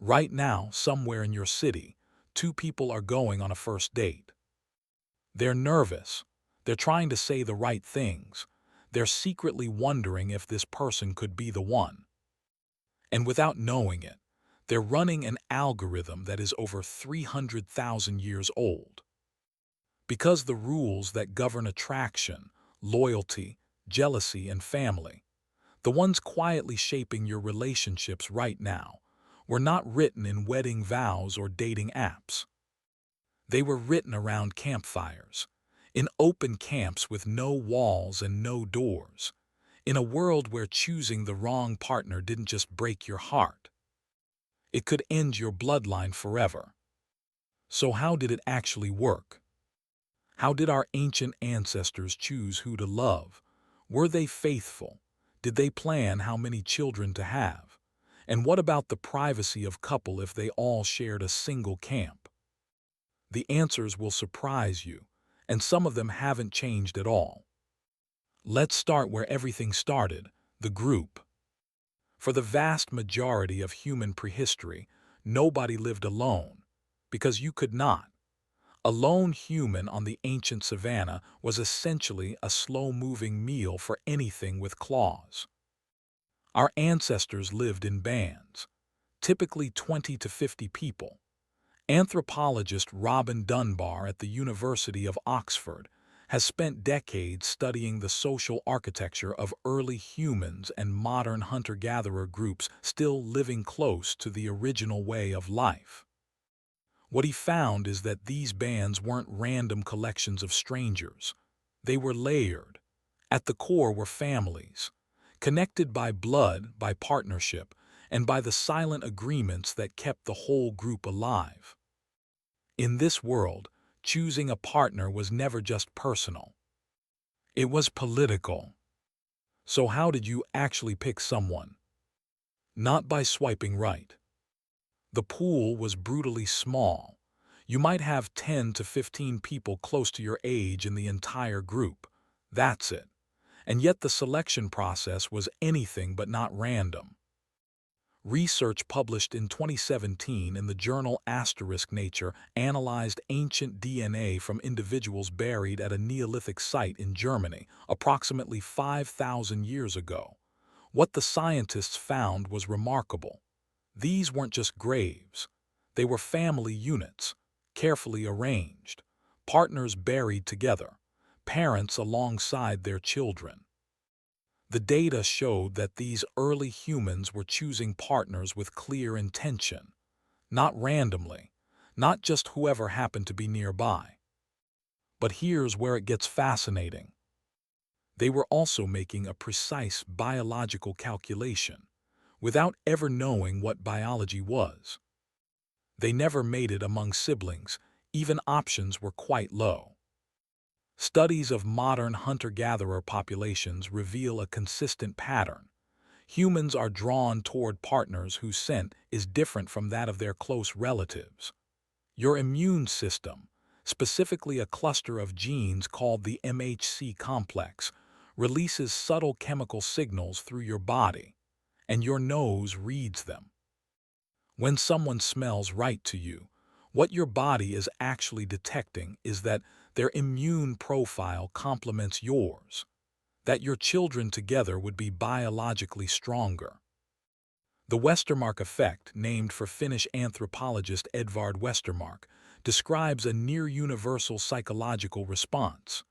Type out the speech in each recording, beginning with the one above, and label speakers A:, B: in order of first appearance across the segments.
A: Right now, somewhere in your city, two people are going on a first date. They're nervous. They're trying to say the right things. They're secretly wondering if this person could be the one. And without knowing it, they're running an algorithm that is over 300,000 years old. Because the rules that govern attraction, loyalty, jealousy, and family, the ones quietly shaping your relationships right now, were not written in wedding vows or dating apps. They were written around campfires, in open camps with no walls and no doors, in a world where choosing the wrong partner didn't just break your heart. It could end your bloodline forever. So how did it actually work? How did our ancient ancestors choose who to love? Were they faithful? Did they plan how many children to have? And what about the privacy of couple if they all shared a single camp? The answers will surprise you, and some of them haven't changed at all. Let's start where everything started, the group. For the vast majority of human prehistory, nobody lived alone, because you could not. A lone human on the ancient savanna was essentially a slow-moving meal for anything with claws. Our ancestors lived in bands, typically 20 to 50 people. Anthropologist Robin Dunbar at the University of Oxford has spent decades studying the social architecture of early humans and modern hunter-gatherer groups still living close to the original way of life. What he found is that these bands weren't random collections of strangers. They were layered. At the core were families, connected by blood, by partnership, and by the silent agreements that kept the whole group alive. In this world, choosing a partner was never just personal. It was political. So how did you actually pick someone? Not by swiping right. The pool was brutally small. You might have 10 to 15 people close to your age in the entire group. That's it. And yet the selection process was anything but not random. Research published in 2017 in the journal Nature analyzed ancient DNA from individuals buried at a Neolithic site in Germany, approximately 5,000 years ago. What the scientists found was remarkable. These weren't just graves. They were family units, carefully arranged, partners buried together, parents alongside their children. The data showed that these early humans were choosing partners with clear intention, not randomly, not just whoever happened to be nearby. But here's where it gets fascinating. They were also making a precise biological calculation, without ever knowing what biology was. They never mated among siblings, even options were quite low. Studies of modern hunter-gatherer populations reveal a consistent pattern. Humans are drawn toward partners whose scent is different from that of their close relatives. Your immune system, specifically a cluster of genes called the MHC complex, releases subtle chemical signals through your body, and your nose reads them. When someone smells right to you, what your body is actually detecting is that their immune profile complements yours, that your children together would be biologically stronger. The Westermark effect, named for Finnish anthropologist Edvard Westermark, describes a near-universal psychological response.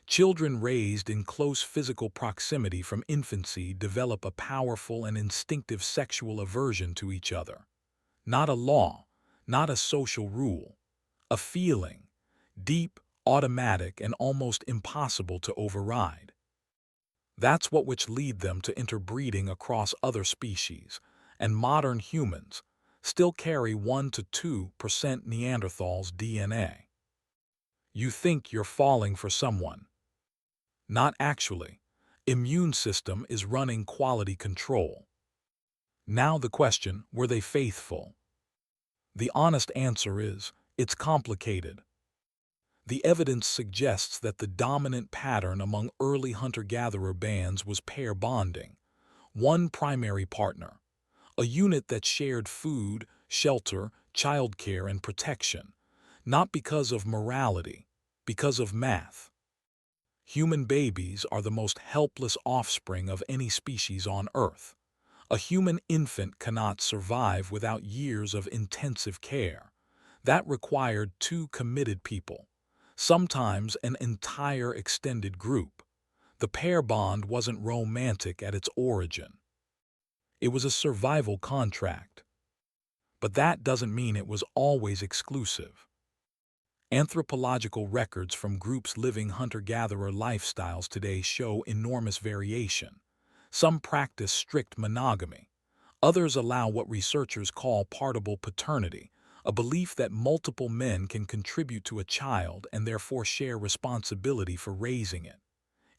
A: Children raised in close physical proximity from infancy develop a powerful and instinctive sexual aversion to each other. Not a law, not a social rule, a feeling, deep, automatic, and almost impossible to override. That's which lead them to interbreeding across other species, and modern humans still carry 1 to 2% Neanderthals' DNA. You think you're falling for someone. Not actually. Immune system is running quality control. Now the question, were they faithful? The honest answer is, it's complicated. The evidence suggests that the dominant pattern among early hunter-gatherer bands was pair bonding. One primary partner, a unit that shared food, shelter, childcare, and protection, not because of morality, because of math. Human babies are the most helpless offspring of any species on Earth. A human infant cannot survive without years of intensive care. That required two committed people, sometimes an entire extended group. The pair bond wasn't romantic at its origin. It was a survival contract. But that doesn't mean it was always exclusive. Anthropological records from groups living hunter-gatherer lifestyles today show enormous variation. Some practice strict monogamy. Others allow what researchers call partible paternity, a belief that multiple men can contribute to a child and therefore share responsibility for raising it.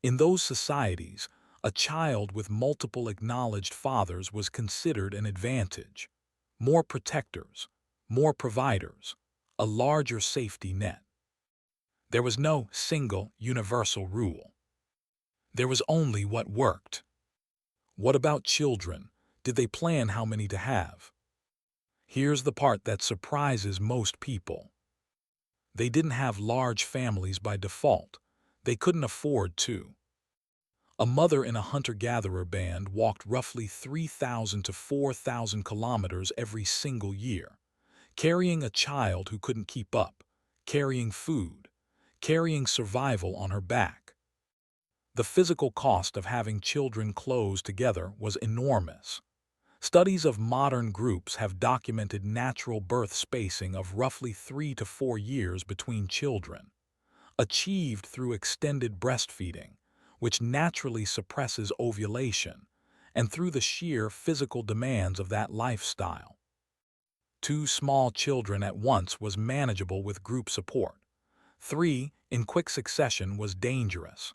A: In those societies, a child with multiple acknowledged fathers was considered an advantage. More protectors, more providers, a larger safety net. There was no single, universal rule. There was only what worked. What about children? Did they plan how many to have? Here's the part that surprises most people. They didn't have large families by default. They couldn't afford to. A mother in a hunter-gatherer band walked roughly 3,000 to 4,000 kilometers every single year, carrying a child who couldn't keep up, carrying food, carrying survival on her back. The physical cost of having children close together was enormous. Studies of modern groups have documented natural birth spacing of roughly 3 to 4 years between children, achieved through extended breastfeeding, which naturally suppresses ovulation, and through the sheer physical demands of that lifestyle. 2 small children at once was manageable with group support. 3 in quick succession was dangerous.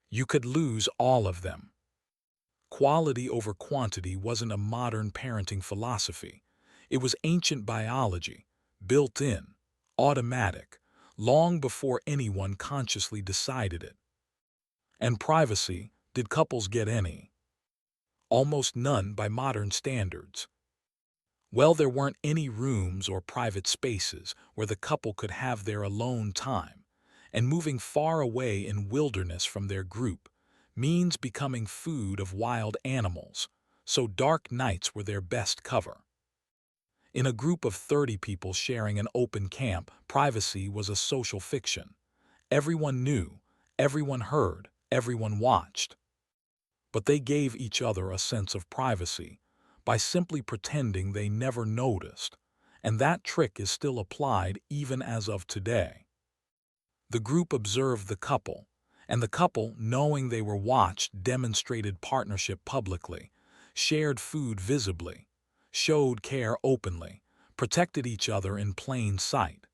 A: You could lose all of them. Quality over quantity wasn't a modern parenting philosophy. It was ancient biology, built in, automatic, long before anyone consciously decided it. And privacy, did couples get any? Almost none by modern standards. Well, there weren't any rooms or private spaces where the couple could have their alone time, and moving far away in wilderness from their group means becoming food of wild animals, so dark nights were their best cover. In a group of 30 people sharing an open camp, privacy was a social fiction. Everyone knew, everyone heard, everyone watched. But they gave each other a sense of privacy by simply pretending they never noticed, and that trick is still applied even as of today. The group observed the couple, and the couple, knowing they were watched, demonstrated partnership publicly, shared food visibly, showed care openly, protected each other in plain sight.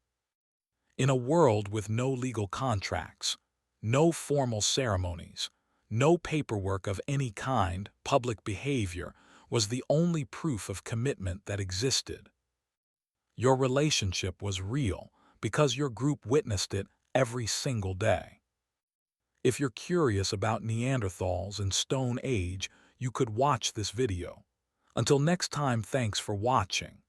A: In a world with no legal contracts, no formal ceremonies, no paperwork of any kind, public behavior was the only proof of commitment that existed. Your relationship was real because your group witnessed it every single day. If you're curious about Neanderthals and Stone Age, you could watch this video. Until next time, thanks for watching.